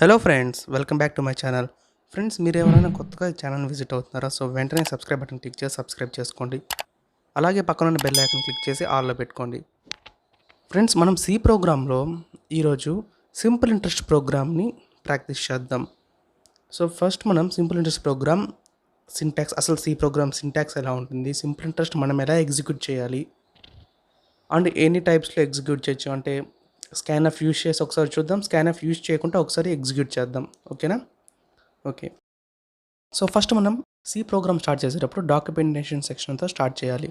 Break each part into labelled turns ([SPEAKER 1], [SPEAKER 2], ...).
[SPEAKER 1] Hello friends, welcome back to my channel. Friends, మీరు ఎవరైనా కొత్తగా ఈ ఛానల్ విజిట్ అవుతున్నారా? సో వెంటనే సబ్స్క్రైబ్ బటన్ క్లిక్ చేసి సబ్స్క్రైబ్ చేసుకోండి. అలాగే పక్కన ఉన్న బెల్ ఐకాన్ క్లిక్ చేసి ఆల్లో పెట్టుకోండి. ఫ్రెండ్స్, మనం సి ప్రోగ్రాంలో ఈరోజు సింపుల్ ఇంట్రెస్ట్ ప్రోగ్రామ్ని ప్రాక్టీస్ చేద్దాం. సో ఫస్ట్ మనం సింపుల్ ఇంట్రెస్ట్ ప్రోగ్రామ్ సింటాక్స్, అసలు సి ప్రోగ్రామ్ సింటాక్స్ ఎలా ఉంటుంది, సింపుల్ ఇంట్రెస్ట్ మనం ఎలా ఎగ్జిక్యూట్ చేయాలి అండ్ ఎన్ని టైప్స్లో ఎగ్జిక్యూట్ చేయొచ్చు అంటే స్కాన్ఎఫ్ యూజ్ చేసి ఒకసారి చూద్దాం. స్కాన్ఎఫ్ యూజ్ చేయకుండా ఒకసారి ఎగ్జిక్యూట్ చేద్దాం. ఓకేనా? ఓకే. సో ఫస్ట్ మనం సి ప్రోగ్రామ్ స్టార్ట్ చేసేటప్పుడు డాక్యుమెంటేషన్ సెక్షన్తో స్టార్ట్ చేయాలి.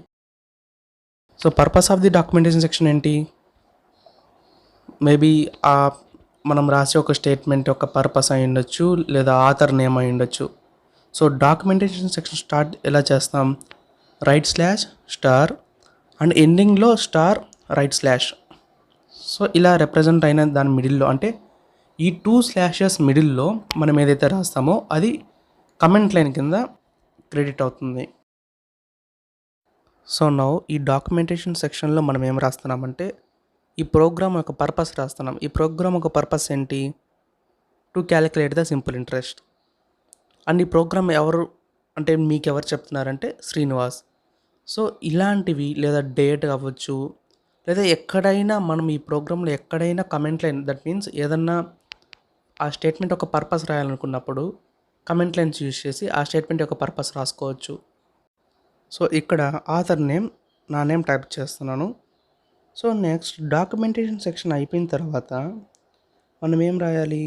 [SPEAKER 1] So purpose of the documentation section ఏంటి? మేబీ మనం రాసే ఒక స్టేట్మెంట్ యొక్క పర్పస్ అయి ఉండొచ్చు, లేదా ఆథర్ నేమ్ అయి ఉండొచ్చు. సో డాక్యుమెంటేషన్ సెక్షన్ స్టార్ట్ ఎలా చేస్తాం? రైట్ స్లాష్ స్టార్ అండ్ ఎండింగ్లో స్టార్ రైట్ స్లాష్. సో ఇలా రిప్రజెంట్ అయిన దాని మిడిల్లో, అంటే ఈ 2 స్లాషెస్ మిడిల్లో మనం ఏదైతే రాస్తామో అది కమెంట్ లైన్ కింద క్రెడిట్ అవుతుంది. సో నౌ ఈ డాక్యుమెంటేషన్ సెక్షన్లో మనం ఏం రాస్తున్నామంటే ఈ ప్రోగ్రామ్ యొక్క పర్పస్ రాస్తున్నాం. ఈ ప్రోగ్రామ్ యొక్క పర్పస్ ఏంటి? To calculate the simple interest. And ఈ ప్రోగ్రామ్ ఎవరు అంటే మీకు ఎవరు చెప్తున్నారంటే శ్రీనివాస్. సో ఇలాంటివి, లేదా డేట్ అవ్వచ్చు, లేదా ఎక్కడైనా మనం ఈ ప్రోగ్రాంలో ఎక్కడైనా కమెంట్ లైన్, దట్ మీన్స్ ఏదన్నా ఆ స్టేట్మెంట్ యొక్క పర్పస్ రాయాలనుకున్నప్పుడు కమెంట్ లైన్స్ యూజ్ చేసి ఆ స్టేట్మెంట్ యొక్క పర్పస్ రాసుకోవచ్చు. సో ఇక్కడ ఆథర్ నేమ్, నా నేమ్ టైప్ చేస్తున్నాను. సో నెక్స్ట్ డాక్యుమెంటేషన్ సెక్షన్ అయిపోయిన తర్వాత మనం ఏం రాయాలి?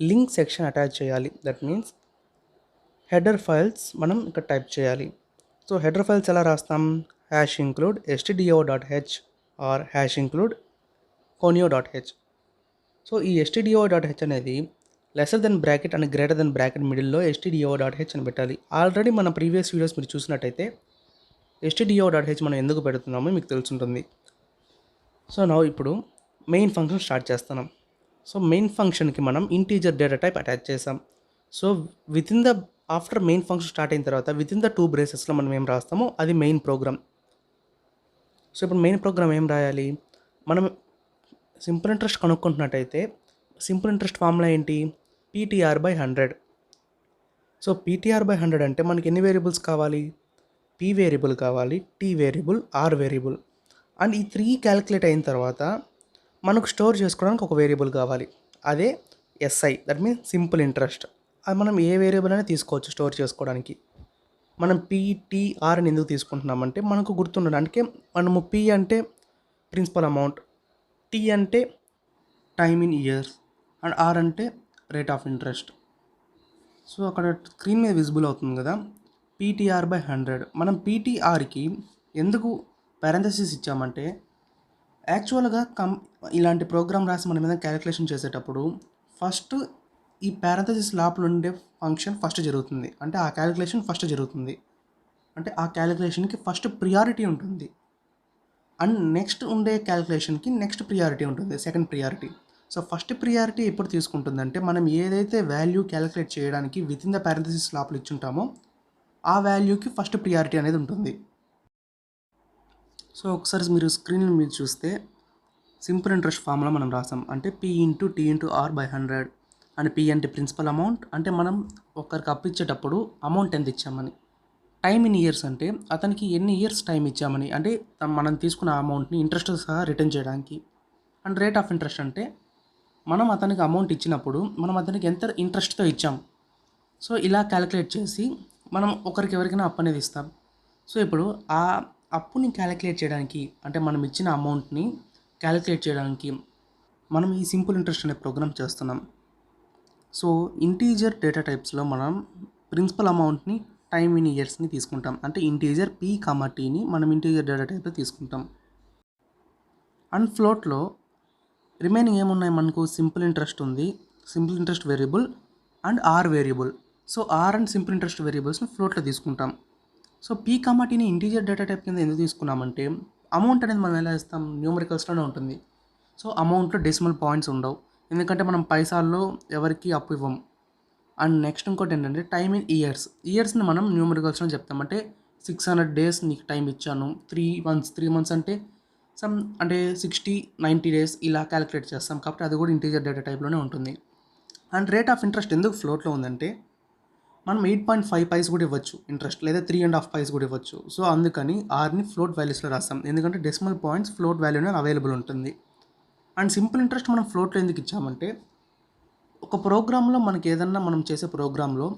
[SPEAKER 1] లింక్ సెక్షన్ అటాచ్ చేయాలి. దట్ మీన్స్ హెడర్ ఫైల్స్ మనం ఇక్కడ టైప్ చేయాలి. సో హెడర్ ఫైల్స్ ఎలా రాస్తాం? #include stdio.h are #include conio.h. So ఈ stdio.h అనేది lesser than bracket and greater than bracket మిడిల్లో stdio.h అని పెట్టాలి. ఆల్రెడీ మన ప్రీవియస్ వీడియోస్ మీరు చూసినట్టయితే stdio.h మనం ఎందుకు పెడుతున్నామో మీకు తెలుసుంటుంది. సో నా ఇప్పుడు మెయిన్ ఫంక్షన్ స్టార్ట్ చేస్తున్నాం. సో మెయిన్ ఫంక్షన్కి మనం ఇంటీజర్ డేటా టైప్ అటాచ్ చేసాం. So after main function start అయిన తర్వాత వితిన్ ద 2 బ్రేసెస్లో మనం ఏం రాస్తామో అది మెయిన్ ప్రోగ్రామ్. సో ఇప్పుడు మెయిన్ ప్రోగ్రామ్ ఏం రాయాలి? మనం సింపుల్ ఇంట్రెస్ట్ కనుక్కుంటున్నట్టయితే సింపుల్ ఇంట్రెస్ట్ ఫార్ములా ఏంటి? PTR/100. సో PTR/100 అంటే మనకి ఎన్ని వేరియబుల్స్ కావాలి? P వేరియబుల్ కావాలి, T variable, R variable. And ఈ 3 క్యాలిక్యులేట్ అయిన తర్వాత మనకు స్టోర్ చేసుకోవడానికి ఒక వేరియబుల్ కావాలి. అదే SI, that means simple interest. అది మనం ఏ వేరియబుల్ అయినా తీసుకోవచ్చు స్టోర్ చేసుకోవడానికి. మనం PTRని ఎందుకు తీసుకుంటున్నామంటే మనకు గుర్తుండడానికి. మనము P అంటే ప్రిన్సిపల్ అమౌంట్, T అంటే time in years and R అంటే రేట్ ఆఫ్ ఇంట్రెస్ట్. సో అక్కడ స్క్రీన్ మీద విజిబుల్ అవుతుంది కదా, PTR/100. మనం PTRకి ఎందుకు పారెంథసిస్ ఇచ్చామంటే యాక్చువల్గా ఇలాంటి ప్రోగ్రామ్ రాసి మనం ఏదైనా క్యాలిక్యులేషన్ చేసేటప్పుడు ఫస్ట్ ఈ పారెంథసిస్ లోపల ఉండే ఫంక్షన్ ఫస్ట్ జరుగుతుంది. అంటే ఆ క్యాలిక్యులేషన్ ఫస్ట్ జరుగుతుంది. అంటే ఆ క్యాలిక్యులేషన్కి ఫస్ట్ ప్రియారిటీ ఉంటుంది. అండ్ నెక్స్ట్ ఉండే క్యాలిక్యులేషన్కి నెక్స్ట్ ప్రియారిటీ ఉంటుంది, second priority. So first priority ఎప్పుడు తీసుకుంటుందంటే మనం ఏదైతే వాల్యూ క్యాలిక్యులేట్ చేయడానికి వితిన్ ద పారెంథసిస్ లోపల ఇచ్చుంటామో ఆ వాల్యూకి ఫస్ట్ ప్రియారిటీ అనేది ఉంటుంది. సో ఒకసారి మీరు స్క్రీన్ మీద చూస్తే సింపుల్ ఇంట్రెస్ట్ ఫార్ములా మనం రాసాం. అంటే P/T/R/100. అండ్ P అంటే ప్రిన్సిపల్ అమౌంట్, అంటే మనం ఒకరికి అప్పు ఇచ్చేటప్పుడు అమౌంట్ ఎంత ఇచ్చామని. టైమ్ ఇన్ ఇయర్స్ అంటే అతనికి ఎన్ని ఇయర్స్ టైం ఇచ్చామని, అంటే మనం తీసుకున్న అమౌంట్ని ఇంట్రెస్ట్ సహా రిటర్న్ చేయడానికి. అండ్ రేట్ ఆఫ్ ఇంట్రెస్ట్ అంటే మనం అతనికి అమౌంట్ ఇచ్చినప్పుడు మనం అతనికి ఎంత ఇంట్రెస్ట్తో ఇచ్చాం. సో ఇలా క్యాలిక్యులేట్ చేసి మనం ఒకరికి ఎవరికైనా అప్పు అనేది ఇస్తాం. సో ఇప్పుడు ఆ అప్పుని క్యాలిక్యులేట్ చేయడానికి, అంటే మనం ఇచ్చిన అమౌంట్ని క్యాలిక్యులేట్ చేయడానికి మనం ఈ సింపుల్ ఇంట్రెస్ట్ అనే ప్రోగ్రామ్ చేస్తున్నాం. సో ఇంటీజర్ డేటా టైప్స్లో మనం ప్రిన్సిపల్ అమౌంట్ని, టైమ్ ఇన్ ఇయర్స్ని తీసుకుంటాం. అంటే ఇంటీజర్ P/Tని మనం ఇంటీజర్ డేటా టైప్లో తీసుకుంటాం. అండ్ ఫ్లోట్లో రిమైనింగ్ ఏమున్నాయి మనకు? సింపుల్ ఇంట్రెస్ట్ ఉంది, simple interest variable and R variable. So R and simple interest వేరియబుల్స్ని ఫ్లోట్లో తీసుకుంటాం. సో P/Tని ఇంటీజర్ డేటా టైప్ కింద ఎందుకు తీసుకున్నామంటే అమౌంట్ అనేది మనం ఎలా ఇస్తాం? న్యూమరికల్స్లోనే ఉంటుంది. సో అమౌంట్లో డెసిమల్ పాయింట్స్ ఉండవు, ఎందుకంటే మనం పైసాల్లో ఎవరికి అప్పు ఇవ్వం. అండ్ నెక్స్ట్ ఇంకోటి ఏంటంటే టైమ్ ఇన్ ఇయర్స్ని మనం న్యూమరికల్స్లో చెప్తాం. అంటే 600 days నీకు టైం ఇచ్చాను, 3 months అంటే అంటే 60-90 days ఇలా క్యాలిక్యులేట్ చేస్తాం. కాబట్టి అది కూడా ఇంటీజర్ డేటా టైప్లోనే ఉంటుంది. అండ్ రేట్ ఆఫ్ ఇంట్రెస్ట్ ఎందుకు ఫ్లోట్లో ఉందంటే మనం 8.5 పైస్ కూడా ఇవ్వచ్చు ఇంట్రెస్ట్, లేదా 3.5 పైస్ కూడా ఇవ్వచ్చు. సో అందుకని ఆర్ని ఫ్లోట్ వాల్యూస్లో రాస్తాం, ఎందుకంటే డెసిమల్ పాయింట్స్ ఫ్లోట్ వాల్యూనే అవైలబుల్ ఉంటుంది. అండ్ సింపుల్ ఇంట్రెస్ట్ మనం ఫ్లోట్లో ఎందుకు ఇచ్చామంటే ఒక ప్రోగ్రాంలో మనకి ఏదన్నా మనం చేసే ప్రోగ్రాంలో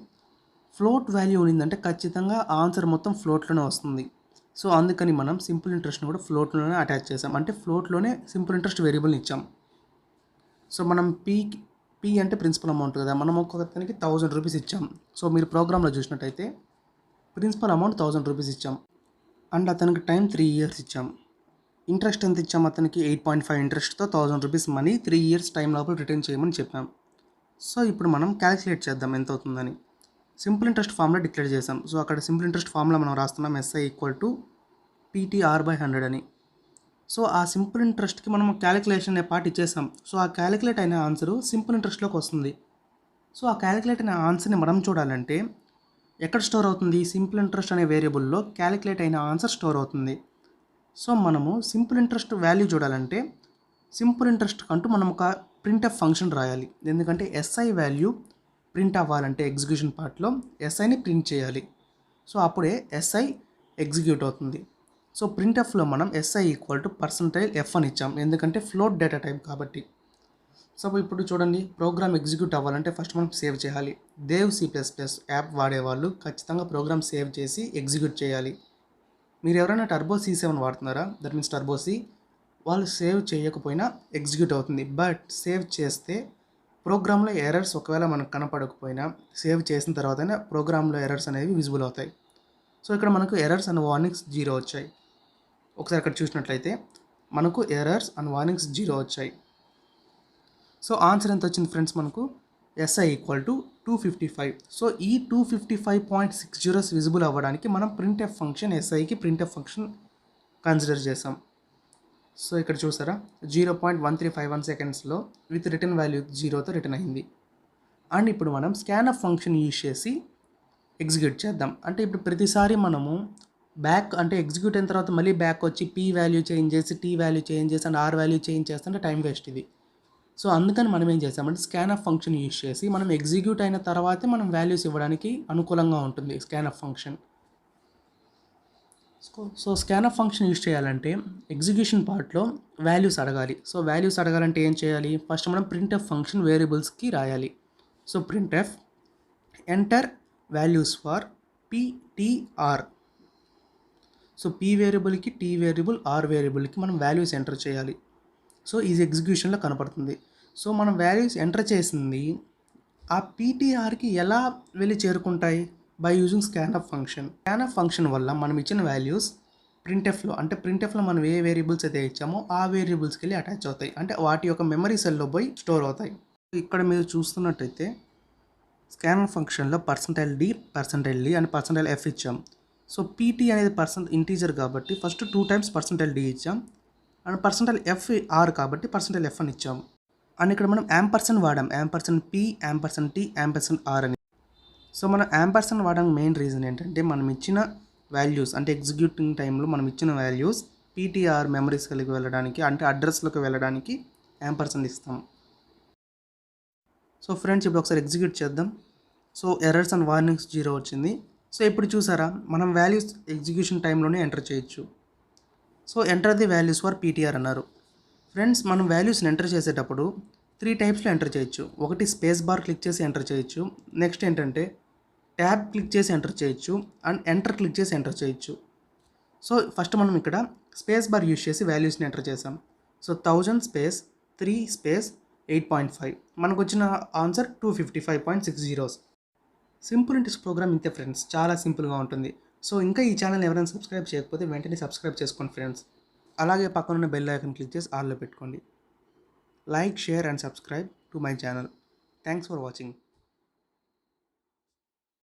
[SPEAKER 1] ఫ్లోట్ వాల్యూ ఉండిందంటే ఖచ్చితంగా ఆన్సర్ మొత్తం ఫ్లోట్లోనే వస్తుంది. సో అందుకని మనం సింపుల్ ఇంట్రెస్ట్ని కూడా ఫ్లోట్లోనే అటాచ్ చేసాం, అంటే ఫ్లోట్లోనే సింపుల్ ఇంట్రెస్ట్ వేరియబుల్ని ఇచ్చాం. సో మనం పీ అంటే ప్రిన్సిపల్ అమౌంట్ కదా, మనం ఒక్కొక్కరికి 1000 రూపీస్ ఇచ్చాం. సో మీరు ప్రోగ్రాంలో చూసినట్టయితే ప్రిన్సిపల్ అమౌంట్ 1000 రూపీస్ ఇచ్చాం. అండ్ అతనికి టైం 3 ఇయర్స్ ఇచ్చాం. ఇంట్రెస్ట్ ఎంత ఇచ్చాం అతనికి 8.5 ఇంట్రెస్ట్తో 1000 రూపీస్ మనీ 3 ఇయర్స్ టైం లోపల రిటర్న్ చేయమని చెప్పాం. సో ఇప్పుడు మనం క్యాలిక్యులేట్ చేద్దాం ఎంత అవుతుందని. సింపుల్ ఇంట్రెస్ట్ ఫార్ములా డిక్లేర్ చేసాం. సో అక్కడ సింపుల్ ఇంట్రెస్ట్ ఫార్ములా మనం రాస్తున్నాం SI = PTR/100 అని. సో ఆ సింపుల్ ఇంట్రెస్ట్కి మనం క్యాలిక్యులేషన్ అనే పార్ట్ ఇచ్చేసాం. సో ఆ క్యాలిక్యులేట్ అయిన ఆన్సర్ సింపుల్ ఇంట్రెస్ట్లోకి వస్తుంది. సో ఆ క్యాలిక్యులేట్ అయిన ఆన్సర్ని మనం చూడాలంటే ఎక్కడ స్టోర్ అవుతుంది? సింపుల్ ఇంట్రెస్ట్ అనే వేరియబుల్లో క్యాలిక్యులేట్ అయిన ఆన్సర్ స్టోర్ అవుతుంది. సో మనము సింపుల్ ఇంట్రెస్ట్ వాల్యూ చూడాలంటే సింపుల్ ఇంట్రెస్ట్ కంటూ మనం ఒక ప్రింట్ఎఫ్ ఫంక్షన్ రాయాలి, ఎందుకంటే SI వాల్యూ ప్రింట్ అవ్వాలంటే ఎగ్జిక్యూషన్ పార్ట్లో SIని ప్రింట్ చేయాలి. సో అప్పుడే SI ఎగ్జిక్యూట్ అవుతుంది. సో ప్రింట్ఎఫ్లో మనం SI = %f అని ఇచ్చాం, ఎందుకంటే ఫ్లోట్ డేటా టైప్ కాబట్టి. సో ఇప్పుడు చూడండి, ప్రోగ్రామ్ ఎగ్జిక్యూట్ అవ్వాలంటే ఫస్ట్ మనం సేవ్ చేయాలి. దేవ్ C++ యాప్ వాడేవాళ్ళు ఖచ్చితంగా ప్రోగ్రామ్ సేవ్ చేసి ఎగ్జిక్యూట్ చేయాలి. మీరు ఎవరైనా టర్బో C7 వాడుతున్నారా, దట్ మీన్స్ టర్బో C, వాళ్ళు సేవ్ చేయకపోయినా ఎగ్జిక్యూట్ అవుతుంది. బట్ సేవ్ చేస్తే ప్రోగ్రాంలో ఎర్రర్స్ ఒకవేళ మనకు కనపడకపోయినా సేవ్ చేసిన తర్వాతనే ప్రోగ్రాంలో ఎర్రర్స్ అనేవి విజిబుల్ అవుతాయి. సో ఇక్కడ మనకు ఎర్రర్స్ అండ్ వార్నింగ్స్ 0 వచ్చాయి. ఒకసారి ఇక్కడ చూసినట్లయితే మనకు ఎర్రర్స్ అండ్ వార్నింగ్స్ 0 వచ్చాయి. సో ఆన్సర్ ఎంత వచ్చింది ఫ్రెండ్స్? మనకు SI = 255. సో ఈ 255.60 విజిబుల్ అవ్వడానికి మనం ప్రింట్ఎఫ్ ఫంక్షన్ SIకి ప్రింట్ఎఫ్ ఫంక్షన్ కన్సిడర్ చేసాం. సో ఇక్కడ చూసారా, 0.1351 సెకండ్స్లో విత్ రిటర్న్ వాల్యూ 0తో రిటర్న్ అయింది. అండ్ ఇప్పుడు మనం స్కాన్ఎఫ్ ఫంక్షన్ యూజ్ చేసి ఎగ్జిక్యూట్ చేద్దాం. అంటే ఇప్పుడు ప్రతిసారి మనము బ్యాక్ అంటే ఎగ్జిక్యూట్ అయిన తర్వాత మళ్ళీ బ్యాక్ వచ్చి P వాల్యూ చేంజ్ చేసి T వాల్యూ చేంజ్ చేసి అండ్ R వాల్యూ చేంజ్ చేస్తుంటే టైం వేస్ట్ ఇది. సో అందుకని మనం ఏం చేసామంటే స్కాన్ఎఫ్ ఫంక్షన్ యూజ్ చేసి మనం ఎగ్జిక్యూట్ అయిన తర్వాతే మనం వాల్యూస్ ఇవ్వడానికి అనుకూలంగా ఉంటుంది scanf function. So scanf function use చేయాలంటే ఎగ్జిక్యూషన్ పార్ట్లో వాల్యూస్ అడగాలి. సో వాల్యూస్ అడగాలంటే ఏం చేయాలి? ఫస్ట్ మనం ప్రింట్ఎఫ్ ఫంక్షన్ వేరియబుల్స్కి రాయాలి. So printf enter values for PTR. So P వేరియబుల్కి T variable R వేరియబుల్కి మనం వాల్యూస్ ఎంటర్ చేయాలి. సో ఇది ఎగ్జిక్యూషన్లో కనపడుతుంది. సో మనం వాల్యూస్ ఎంటర్ చేసింది ఆ PTRకి ఎలా వెళ్ళి చేరుకుంటాయి? By using scanf function. Scanf function వల్ల మనం ఇచ్చిన వాల్యూస్ ప్రింట్ఎఫ్లో మనం ఏ వేరియబుల్స్ అయితే ఇచ్చామో ఆ వేరియబుల్స్కి వెళ్ళి అటాచ్ అవుతాయి, అంటే వాటి యొక్క మెమరీ సెల్లో పోయి స్టోర్ అవుతాయి. ఇక్కడ మీరు చూస్తున్నట్టయితే స్కాన్ఎఫ్ ఫంక్షన్లో %d, %d అండ్ %f ఇచ్చాం. సో PT అనేది ఇంటీజర్ కాబట్టి ఫస్ట్ 2 టైమ్స్ %d ఇచ్చాం, అండ్ %f కాబట్టి %f అని ఇచ్చాము. అండ్ ఇక్కడ మనం యాంపర్సండ్ వాడాం, యాంపర్సండ్ P, యాంపర్సండ్ R అని. సో మనం యాంపర్సండ్ వాడడానికి మెయిన్ రీజన్ ఏంటంటే మనం ఇచ్చిన వాల్యూస్ అంటే ఎగ్జిక్యూటింగ్ టైంలో మనం ఇచ్చిన వాల్యూస్ PTR మెమరీస్ కలిగి వెళ్ళడానికి అంటే అడ్రస్లోకి వెళ్ళడానికి యాంపర్సండ్ ఇస్తాం. సో ఫ్రెండ్స్ ఇప్పుడు ఒకసారి ఎగ్జిక్యూట్ చేద్దాం. సో ఎర్రర్స్ అండ్ వార్నింగ్స్ 0 వచ్చింది. సో ఇప్పుడు చూసారా, మనం వాల్యూస్ ఎగ్జిక్యూషన్ టైంలోనే ఎంటర్ చేయొచ్చు. So enter the values for PTR అన్నారు. ఫ్రెండ్స్ మనం వాల్యూస్ని ఎంటర్ చేసేటప్పుడు 3 టైప్స్లో ఎంటర్ చేయొచ్చు. ఒకటి స్పేస్ బార్ క్లిక్ చేసి ఎంటర్ చేయొచ్చు, నెక్స్ట్ ఏంటంటే ట్యాబ్ క్లిక్ చేసి ఎంటర్ చేయొచ్చు, అండ్ ఎంటర్ క్లిక్ చేసి ఎంటర్ చేయొచ్చు. సో ఫస్ట్ మనం ఇక్కడ స్పేస్ బార్ యూజ్ చేసి వాల్యూస్ని ఎంటర్ చేసాం. సో 1000 స్పేస్ 3 స్పేస్ 8.5 మనకు వచ్చిన ఆన్సర్ 255.60. సింపుల్ ఇంట్రెస్ట్ ప్రోగ్రామ్ ఇంతే ఫ్రెండ్స్, చాలా సింపుల్గా ఉంటుంది. సో ఇంకా ఈ ఛానల్ ఎవరైనా సబ్స్క్రైబ్ చేయకపోతే వెంటనే సబ్స్క్రైబ్ చేసుకోండి ఫ్రెండ్స్. అలాగే పక్కనున్న బెల్ ఐకాన్ క్లిక్ చేసి ఆల్లో పెట్టుకోండి. Like, share and subscribe to my channel. Thanks for watching.